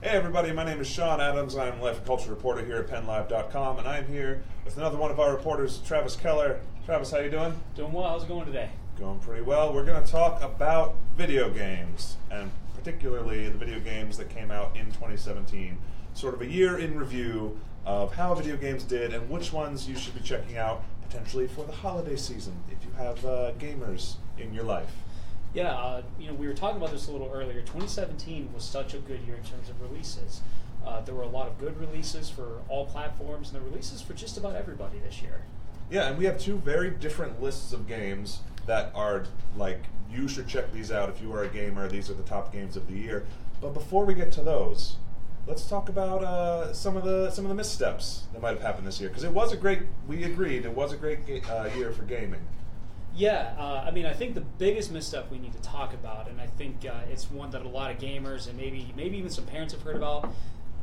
Hey everybody, my name is Sean Adams. I'm life and culture reporter here at PennLive.com, and I'm here with another one of our reporters, Travis Kellar. Travis, how you doing? Doing well. How's it going today? Going pretty well. We're going to talk about video games, and particularly the video games that came out in 2017. Sort of a year in review of how video games did and which ones you should be checking out potentially for the holiday season if you have gamers in your life. Yeah, we were talking about this a little earlier. 2017 was such a good year in terms of releases. There were a lot of good releases for all platforms, and the releases for just about everybody this year. Yeah, and we have two very different lists of games that are like, you should check these out if you are a gamer. These are the top games of the year. But before we get to those, let's talk about some of the missteps that might have happened this year, because it was a great. We agreed it was a great year for gaming. Yeah, I think the biggest misstep we need to talk about, and I think it's one that a lot of gamers and maybe even some parents have heard about,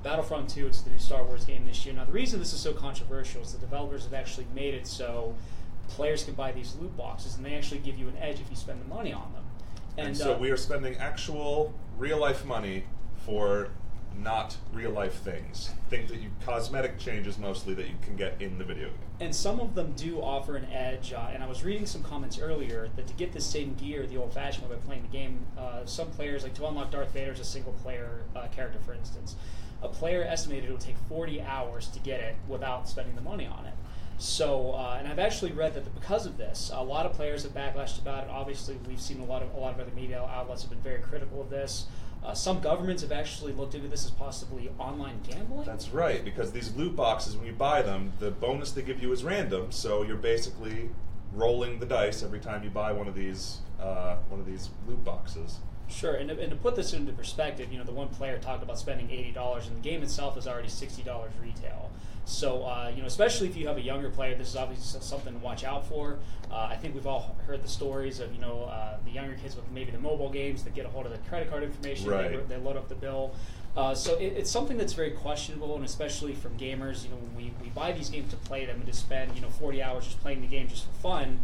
Battlefront 2, it's the new Star Wars game this year. Now, the reason this is so controversial is the developers have actually made it so players can buy these loot boxes, and they actually give you an edge if you spend the money on them. And so we are spending actual, real-life money for not real-life things that cosmetic changes mostly that you can get in the video game. And some of them do offer an edge, and I was reading some comments earlier that to get the same gear the old-fashioned way by playing the game, some players, like to unlock Darth Vader as a single-player character, for instance, a player estimated it would take 40 hours to get it without spending the money on it. So, and I've actually read that because of this, a lot of players have backlashed about it. Obviously, we've seen a lot of other media outlets have been very critical of this. Some governments have actually looked into this as possibly online gambling. That's right, because these loot boxes, when you buy them, the bonus they give you is random, so you're basically rolling the dice every time you buy one of these loot boxes. Sure, and to put this into perspective, the one player talked about spending $80, and the game itself is already $60 retail. So, especially if you have a younger player, this is obviously something to watch out for. I think we've all heard the stories of, the younger kids with maybe the mobile games that get a hold of the credit card information, right. They load up the bill. So it's something that's very questionable, and especially from gamers, when we buy these games to play them and to spend, 40 hours just playing the game just for fun,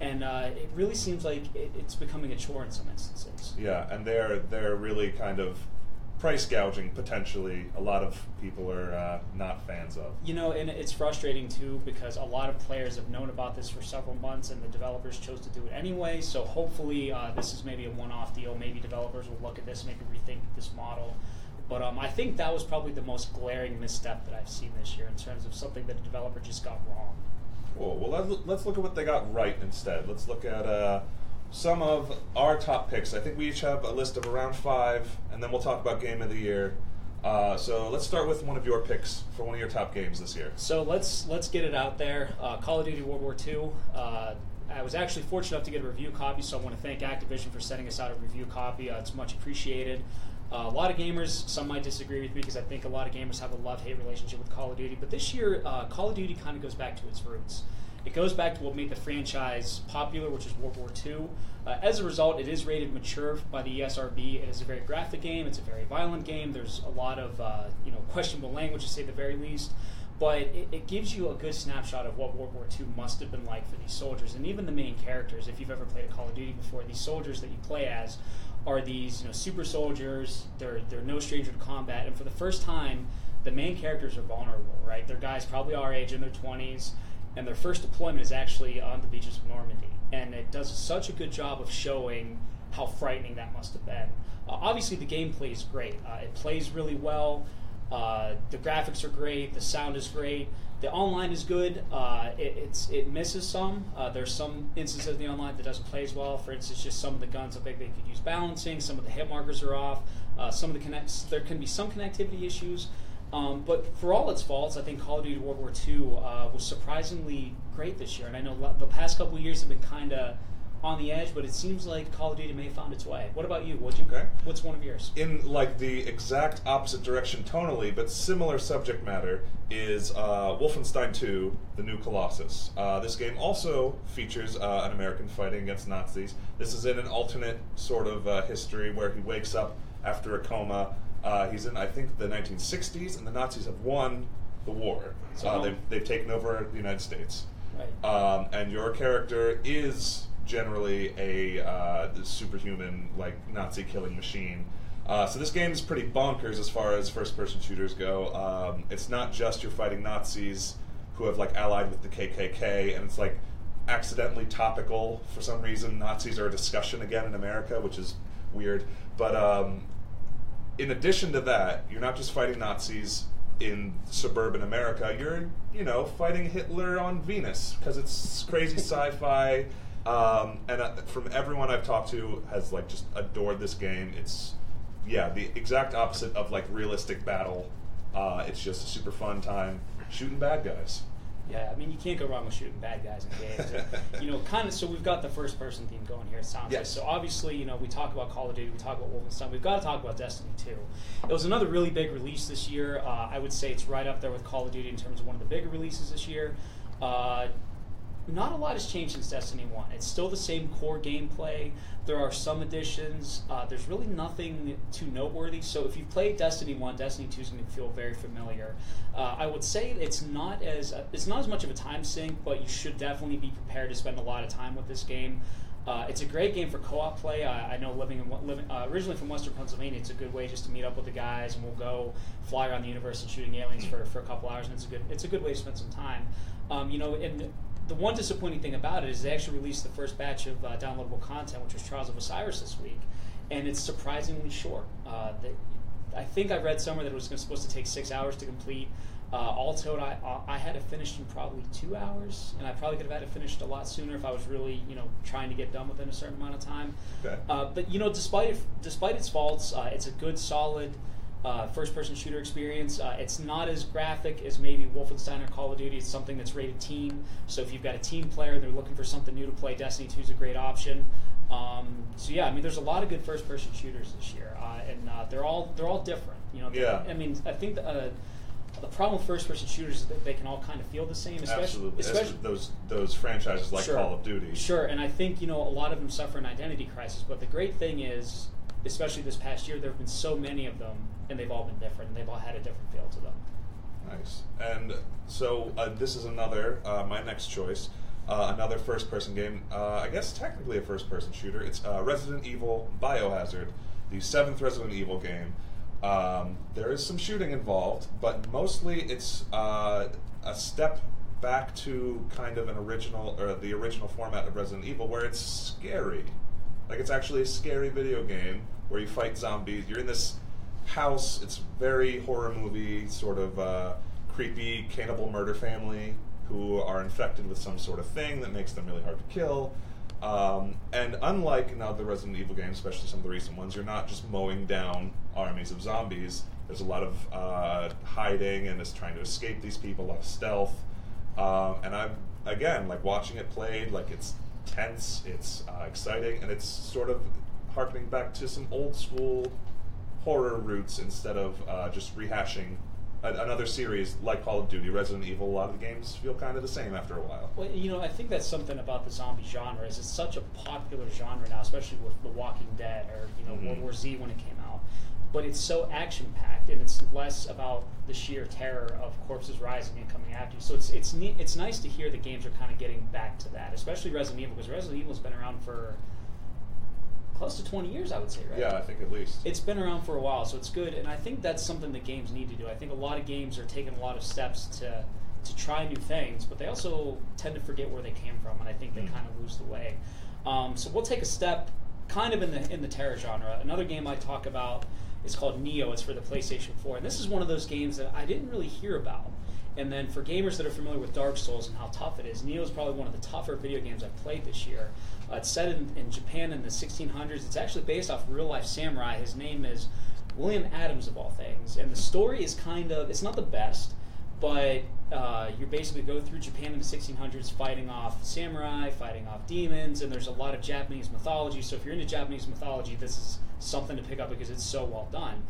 and it really seems like it's becoming a chore in some instances. Yeah, and they're really kind of price gouging, potentially, a lot of people are not fans of. And it's frustrating too, because a lot of players have known about this for several months and the developers chose to do it anyway, so hopefully this is maybe a one-off deal. Maybe developers will look at this, maybe rethink this model. But I think that was probably the most glaring misstep that I've seen this year in terms of something that a developer just got wrong. Cool. Well, let's look at what they got right instead. Let's look at some of our top picks. I think we each have a list of around 5, and then we'll talk about Game of the Year. So let's start with one of your picks for one of your top games this year. So let's get it out there. Call of Duty World War II. I was actually fortunate enough to get a review copy, so I want to thank Activision for sending us out a review copy. It's much appreciated. A lot of gamers, some might disagree with me because I think a lot of gamers have a love-hate relationship with Call of Duty, but this year, Call of Duty kind of goes back to its roots. It goes back to what made the franchise popular, which is World War II. As a result, it is rated mature by the ESRB. It is a very graphic game. It's a very violent game. There's a lot of questionable language, to say the very least. But it gives you a good snapshot of what World War II must have been like for these soldiers. And even the main characters, if you've ever played a Call of Duty before, these soldiers that you play as are these super soldiers. They're no stranger to combat. And for the first time, the main characters are vulnerable, right? They're guys probably our age, in their 20s. And their first deployment is actually on the beaches of Normandy. And it does such a good job of showing how frightening that must have been. Obviously, the gameplay is great. It plays really well. The graphics are great. The sound is great. The online is good. It misses some. There's some instances of the online that doesn't play as well. For instance, just some of the guns look like they could use balancing. Some of the hit markers are off. There can be some connectivity issues. But for all its faults, I think Call of Duty World War II was surprisingly great this year. And I know the past couple of years have been kind of on the edge, but it seems like Call of Duty may have found its way. What about you? What's one of yours? In like the exact opposite direction tonally, but similar subject matter, is Wolfenstein 2, The New Colossus. This game also features an American fighting against Nazis. This is in an alternate sort of history where he wakes up after a coma. He's in, I think, the 1960s, and the Nazis have won the war. They've taken over the United States. Right. And your character is generally a superhuman, like, Nazi killing machine. So this game is pretty bonkers as far as first-person shooters go. It's not just you're fighting Nazis who have like allied with the KKK, and it's like accidentally topical for some reason. Nazis are a discussion again in America, which is weird. But in addition to that, you're not just fighting Nazis in suburban America. You're, fighting Hitler on Venus because it's crazy sci-fi. And from everyone I've talked to has like just adored this game. It's the exact opposite of like realistic battle. It's just a super fun time shooting bad guys. Yeah, I mean, you can't go wrong with shooting bad guys in games. And, so we've got the first-person theme going here, it sounds like. So obviously, we talk about Call of Duty, we talk about Wolfenstein, we've got to talk about Destiny 2. It was another really big release this year. I would say it's right up there with Call of Duty in terms of one of the bigger releases this year. Not a lot has changed since Destiny 1. It's still the same core gameplay. There are some additions. There's really nothing too noteworthy. So if you've played Destiny 1, Destiny 2 is going to feel very familiar. I would say it's not as much of a time sink, but you should definitely be prepared to spend a lot of time with this game. It's a great game for co-op play. I know living originally from Western Pennsylvania, it's a good way just to meet up with the guys, and we'll go fly around the universe and shooting aliens for a couple hours, and it's a good way to spend some time. And the one disappointing thing about it is they actually released the first batch of downloadable content, which was Trials of Osiris this week, and it's surprisingly short. I think I read somewhere that it was supposed to take 6 hours to complete. All told, I had it finished in probably 2 hours, and I probably could have had it finished a lot sooner if I was really, trying to get done within a certain amount of time. Okay. But despite its faults, it's a good, solid first-person shooter experience. It's not as graphic as maybe Wolfenstein or Call of Duty. It's something that's rated teen. So if you've got a team player, they're looking for something new to play, Destiny 2 is a great option. There's a lot of good first-person shooters this year, and they're all different. I think the problem with first-person shooters is that they can all kind of feel the same, especially those franchises like Call of Duty. Sure, and I think a lot of them suffer an identity crisis. But the great thing is, especially this past year, there have been so many of them, and they've all been different, and they've all had a different feel to them. Nice. And so this is another, my next choice, another first-person game. I guess technically a first-person shooter. It's Resident Evil Biohazard, the 7th Resident Evil game. There is some shooting involved, but mostly it's a step back to kind of the original format of Resident Evil, where it's scary. Like, it's actually a scary video game where you fight zombies. You're in this house. It's very horror movie, sort of creepy cannibal murder family who are infected with some sort of thing that makes them really hard to kill. And unlike now the Resident Evil games, especially some of the recent ones, you're not just mowing down armies of zombies. There's a lot of hiding and it's trying to escape these people, a lot of stealth. And I'm, again, like watching it played, like it's tense, it's exciting, and it's sort of harkening back to some old school horror roots instead of just rehashing another series like Call of Duty, Resident Evil. A lot of the games feel kind of the same after a while. Well, I think that's something about the zombie genre is it's such a popular genre now, especially with The Walking Dead or World War Z when it came out. But it's so action-packed, and it's less about the sheer terror of corpses rising and coming after you. So it's nice to hear that games are kind of getting back to that, especially Resident Evil, because Resident Evil's been around for close to 20 years, I would say, right? Yeah, I think at least. It's been around for a while, so it's good, and I think that's something that games need to do. I think a lot of games are taking a lot of steps to try new things, but they also tend to forget where they came from, and I think they kind of lose the way. So we'll take a step kind of in the terror genre. Another game I talk about is called Neo. It's for the PlayStation 4, and this is one of those games that I didn't really hear about. And then for gamers that are familiar with Dark Souls and how tough it is, Neo is probably one of the tougher video games I've played this year. It's set in Japan in the 1600s. It's actually based off real-life samurai. His name is William Adams, of all things. And the story is it's not the best, but you basically go through Japan in the 1600s fighting off samurai, fighting off demons, and there's a lot of Japanese mythology. So if you're into Japanese mythology, this is something to pick up because it's so well done.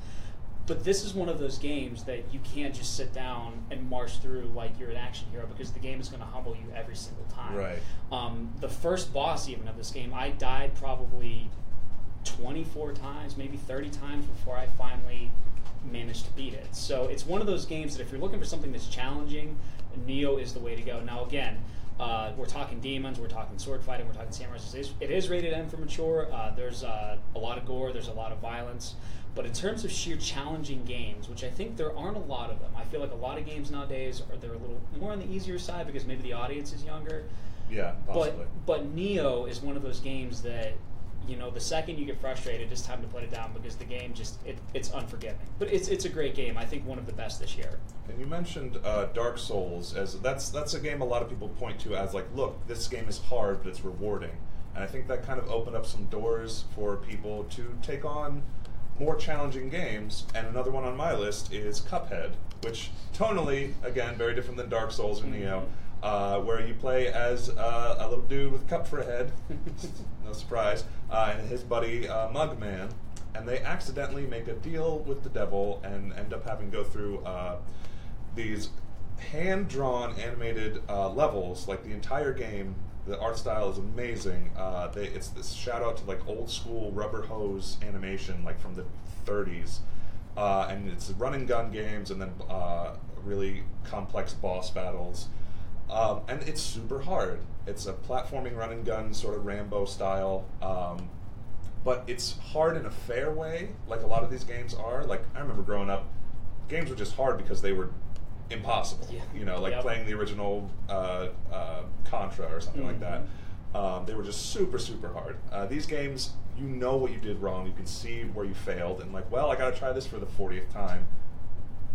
But this is one of those games that you can't just sit down and march through like you're an action hero, because the game is going to humble you every single time. Right. The first boss even of this game, I died probably 24 times, maybe 30 times before I finally managed to beat it. So it's one of those games that if you're looking for something that's challenging, Neo is the way to go. Now again, we're talking demons, we're talking sword fighting, we're talking samurais. It is rated M for mature. There's a lot of gore, there's a lot of violence. But in terms of sheer challenging games, which I think there aren't a lot of them, I feel like a lot of games nowadays they're a little more on the easier side because maybe the audience is younger. Yeah, possibly. But Neo is one of those games that, the second you get frustrated, it's time to put it down because the game it's unforgiving. But it's a great game. I think one of the best this year. And you mentioned Dark Souls as that's a game a lot of people point to as like, look, this game is hard, but it's rewarding. And I think that kind of opened up some doors for people to take on more challenging games. And another one on my list is Cuphead, which tonally, again, very different than Dark Souls or Neo, where you play as a little dude with a cup for a head, no surprise, and his buddy Mugman, and they accidentally make a deal with the devil and end up having to go through these hand-drawn animated levels, like the entire game. The art style is amazing. It's this shout out to like old school rubber hose animation, like from the 30s, and it's run and gun games, and then really complex boss battles, and it's super hard. It's a platforming run and gun sort of Rambo style, but it's hard in a fair way, like a lot of these games are. Like I remember growing up, games were just hard because they were impossible. Yeah. Playing the original Contra or something like that. They were just super, super hard. These games, you know what you did wrong. You can see where you failed, and I got to try this for the 40th time.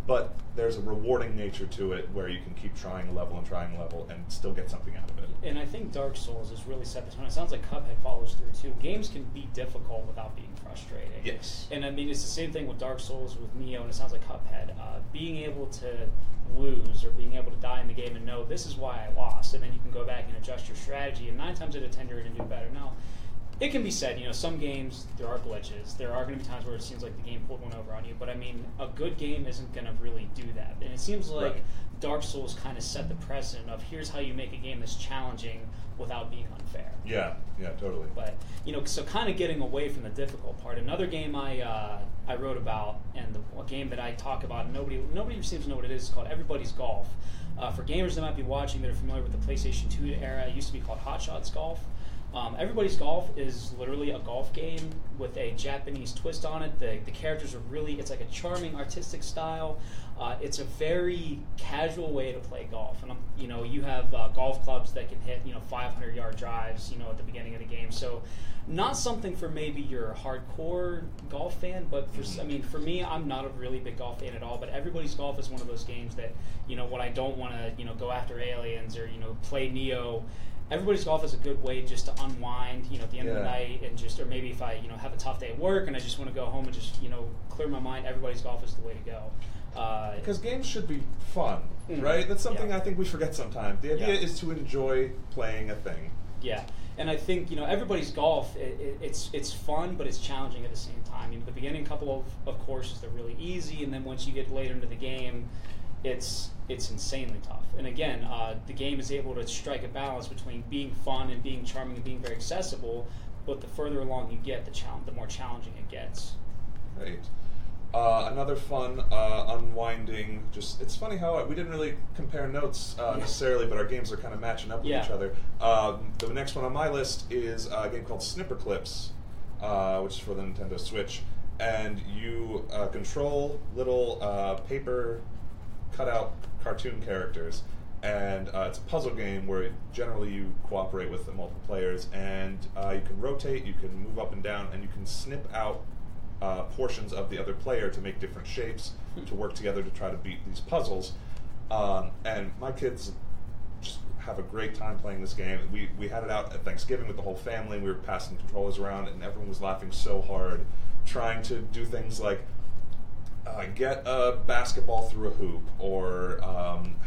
But there's a rewarding nature to it where you can keep trying a level and still get something out of it. And I think Dark Souls has really set the tone. It sounds like Cuphead follows through too. Games can be difficult without being frustrating. Yes. And I mean, it's the same thing with Dark Souls, with Neo, and it sounds like Cuphead. Being able to lose or being able to die in the game and know this is why I lost, and then you can go back and adjust your strategy, and 9 times out of 10 you're going to do better. Now, it can be said, some games, there are glitches. There are going to be times where it seems like the game pulled one over on you. But, I mean, a good game isn't going to really do that. And it seems like Dark Souls kind of set the precedent of here's how you make a game that's challenging without being unfair. Yeah, totally. But, so kind of getting away from the difficult part. Another game I wrote about, and a game that I talk about, and nobody seems to know what it is called Everybody's Golf. For gamers that might be watching that are familiar with the PlayStation 2 era, it used to be called Hot Shots Golf. Everybody's Golf is literally a golf game with a Japanese twist on it. The characters are it's like a charming artistic style. It's a very casual way to play golf. And, you have golf clubs that can hit, 500-yard drives, at the beginning of the game. So not something for maybe your hardcore golf fan, but for me, I'm not a really big golf fan at all. But Everybody's Golf is one of those games that, when I don't want to, go after aliens or, play Neo, Everybody's Golf is a good way just to unwind, at the end of the night, and or maybe if I, have a tough day at work and I just want to go home and just, clear my mind, Everybody's Golf is the way to go. Because games should be fun, right? That's something I think we forget sometimes. The idea is to enjoy playing a thing. Yeah, and I think, Everybody's Golf, it's fun, but it's challenging at the same time. The beginning couple of courses, they're really easy, and then once you get later into the game, it's insanely tough. And again, the game is able to strike a balance between being fun and being charming and being very accessible, but the further along you get, the more challenging it gets. Right. Another fun, unwinding, it's funny how we didn't really compare notes necessarily, but our games are kind of matching up with each other. The next one on my list is a game called Snipper Clips, which is for the Nintendo Switch, and you control little paper cutout cartoon characters, and it's a puzzle game where generally you cooperate with multiple players, and you can rotate, you can move up and down, and you can snip out portions of the other player to make different shapes to work together to try to beat these puzzles. And my kids just have a great time playing this game. We had it out at Thanksgiving with the whole family, and we were passing controllers around, and everyone was laughing so hard trying to do things like get a basketball through a hoop, or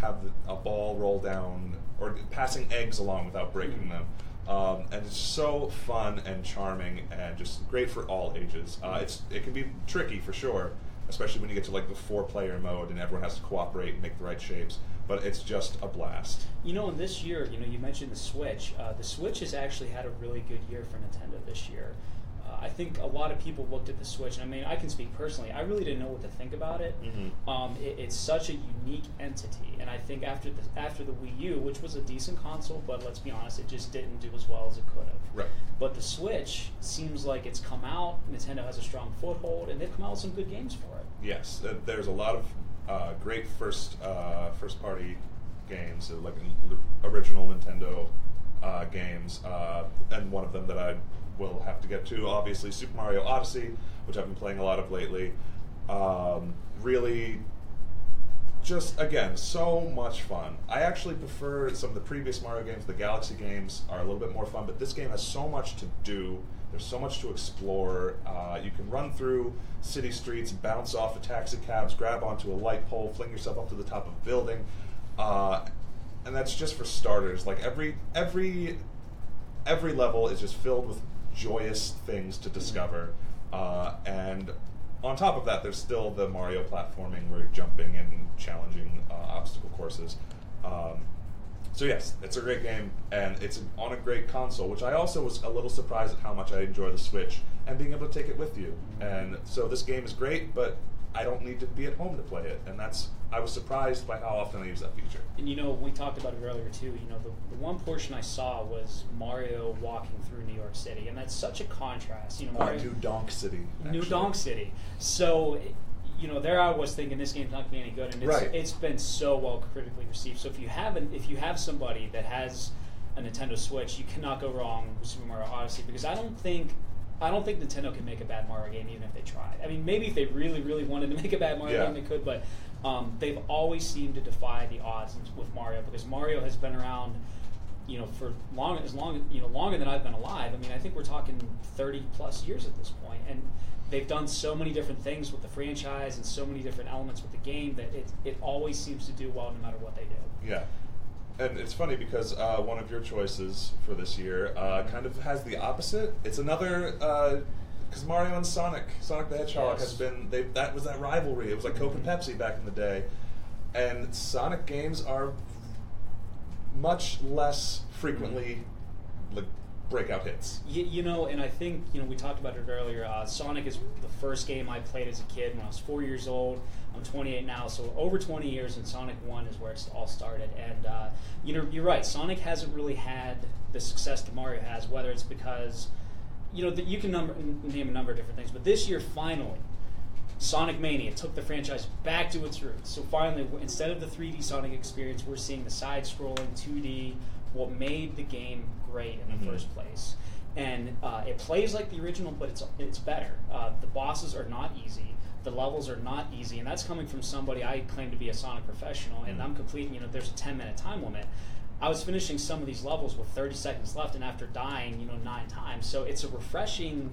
have a ball roll down, or passing eggs along without breaking them. And it's so fun and charming and just great for all ages. It can be tricky for sure, especially when you get to the 4-player mode and everyone has to cooperate and make the right shapes. But it's just a blast. And this year, you mentioned the Switch. The Switch has actually had a really good year for Nintendo this year. I think a lot of people looked at the Switch, and I mean, I can speak personally. I really didn't know what to think about it. It's such a unique entity, and I think after the Wii U, which was a decent console, but let's be honest, it just didn't do as well as it could have. Right. But the Switch seems like it's come out. Nintendo has a strong foothold, and they've come out with some good games for it. Yes, there's a lot of great first party games, like original Nintendo games, and one of them that I will have to get to, obviously, Super Mario Odyssey, which I've been playing a lot of lately. Really, just, again, so much fun. I actually prefer some of the previous Mario games. The Galaxy games are a little bit more fun, but this game has so much to do. There's so much to explore. You can run through city streets, bounce off of taxi cabs, grab onto a light pole, fling yourself up to the top of a building. And that's just for starters. Like every level is just filled with joyous things to discover, and on top of that, there's still the Mario platforming where you're jumping and challenging obstacle courses. So yes, it's a great game, and it's on a great console, which I also was a little surprised at how much I enjoy the Switch and being able to take it with you. And so this game is great, but I don't need to be at home to play it, and I was surprised by how often I use that feature. And we talked about it earlier too. The one portion I saw was Mario walking through New York City, and that's such a contrast. Mario, New Donk City. Actually. New Donk City. So, there I was thinking this game's not going to be any good, and it's been so well critically received. So if you have somebody that has a Nintendo Switch, you cannot go wrong with Super Mario Odyssey, because I don't think Nintendo can make a bad Mario game even if they tried. I mean, maybe if they really, really wanted to make a bad Mario game, they could, but they've always seemed to defy the odds with Mario, because Mario has been around, for longer than I've been alive. I mean, I think we're talking 30 plus years at this point, and they've done so many different things with the franchise and so many different elements with the game that it always seems to do well no matter what they do. Yeah. And it's funny because one of your choices for this year kind of has the opposite. It's another, because Mario and Sonic the Hedgehog has been, that was that rivalry. It was like Coke and Pepsi back in the day. And Sonic games are much less frequently breakout hits. And I think, we talked about it earlier, Sonic is the first game I played as a kid when I was 4 years old. I'm 28 now, so over 20 years, and Sonic 1 is where it's all started. And, you're right, Sonic hasn't really had the success that Mario has, whether it's because, you can name a number of different things, but this year, finally, Sonic Mania took the franchise back to its roots. So finally, instead of the 3D Sonic experience, we're seeing the side-scrolling 2D, what made the game great in the first place. And it plays like the original, but it's better. The bosses are not easy. The levels are not easy, and that's coming from somebody. I claim to be a Sonic professional, and I'm completing, there's a 10-minute time limit. I was finishing some of these levels with 30 seconds left, and after dying, 9 times. So it's a refreshing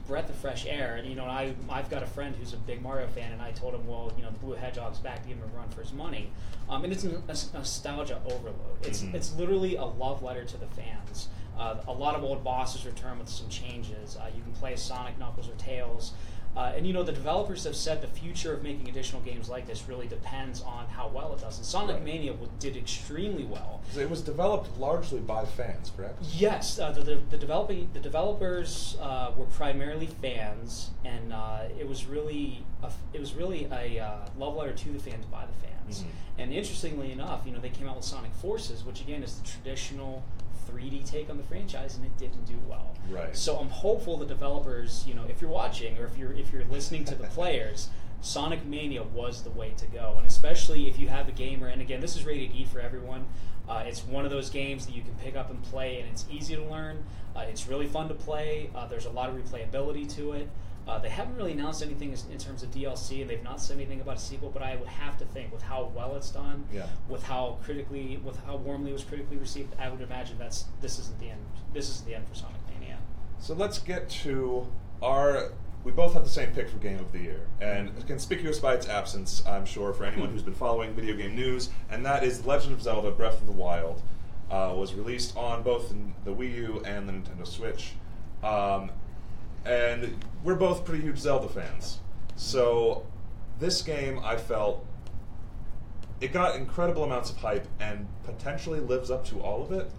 breath of fresh air. And, I've got a friend who's a big Mario fan, and I told him, well, the Blue Hedgehog's back to give him a run for his money. And it's a nostalgia overload. It's literally a love letter to the fans. A lot of old bosses return with some changes. You can play as Sonic, Knuckles, or Tails. And the developers have said the future of making additional games like this really depends on how well it does. And Sonic Mania did extremely well. It was developed largely by fans, correct? Yes, the developers were primarily fans, and it was really a love letter to the fans by the fans. And interestingly enough, they came out with Sonic Forces, which again is the traditional 3D take on the franchise, and it didn't do well. Right. So I'm hopeful the developers, if you're watching or if you're listening to the players, Sonic Mania was the way to go, and especially if you have a gamer. And again, this is rated E for everyone. It's one of those games that you can pick up and play, and it's easy to learn. It's really fun to play. There's a lot of replayability to it. They haven't really announced anything in terms of DLC, and they've not said anything about a sequel. But I would have to think, with how well it's done, with how warmly it was critically received, I would imagine this isn't the end. This isn't the end for Sonic Mania. So let's get to we both have the same pick for Game of the Year, and conspicuous by its absence, I'm sure, for anyone who's been following video game news, and that is Legend of Zelda: Breath of the Wild. Was released on both the Wii U and the Nintendo Switch. And we're both pretty huge Zelda fans. So this game, I felt, it got incredible amounts of hype and potentially lives up to all of it.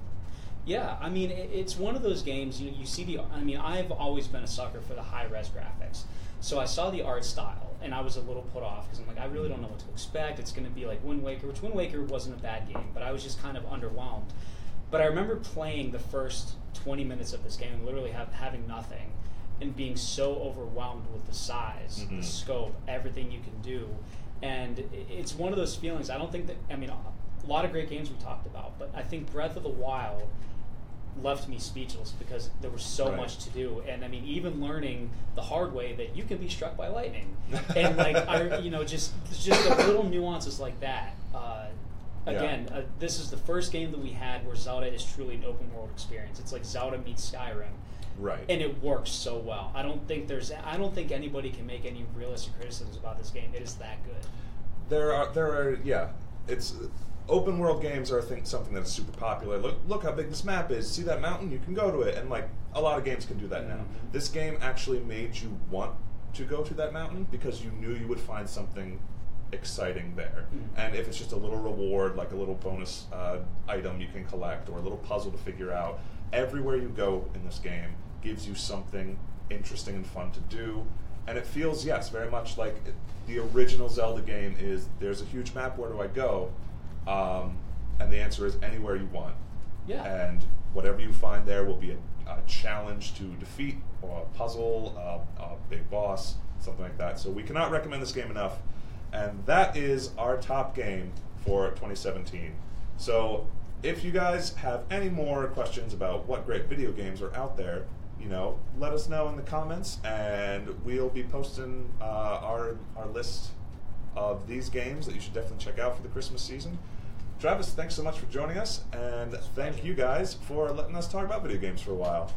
Yeah, I mean, it's one of those games, you see I've always been a sucker for the high-res graphics. So I saw the art style, and I was a little put off, because I'm like, I really don't know what to expect. It's going to be like Wind Waker, which Wind Waker wasn't a bad game, but I was just kind of underwhelmed. But I remember playing the first 20 minutes of this game and literally having nothing, and being so overwhelmed with the size, the scope, everything you can do. And it's one of those feelings, I don't think that, a lot of great games we talked about, but I think Breath of the Wild left me speechless because there was so much to do. And even learning the hard way that you can be struck by lightning. And just the little nuances like that. This is the first game that we had where Zelda is truly an open world experience. It's like Zelda meets Skyrim. Right. And it works so well. I don't think anybody can make any realistic criticisms about this game. It is that good. There are it's open world games are something that's super popular. Look how big this map is. See that mountain? You can go to it. And a lot of games can do that now. This game actually made you want to go to that mountain because you knew you would find something exciting there. And if it's just a little reward, like a little bonus item you can collect or a little puzzle to figure out, everywhere you go in this game gives you something interesting and fun to do. And it feels, very much like the original Zelda game is, there's a huge map, where do I go? And the answer is anywhere you want. Yeah. And whatever you find there will be a challenge to defeat, or a puzzle, a big boss, something like that. So we cannot recommend this game enough. And that is our top game for 2017. So if you guys have any more questions about what great video games are out there, let us know in the comments, and we'll be posting our list of these games that you should definitely check out for the Christmas season. Travis, thanks so much for joining us, and thank you guys for letting us talk about video games for a while.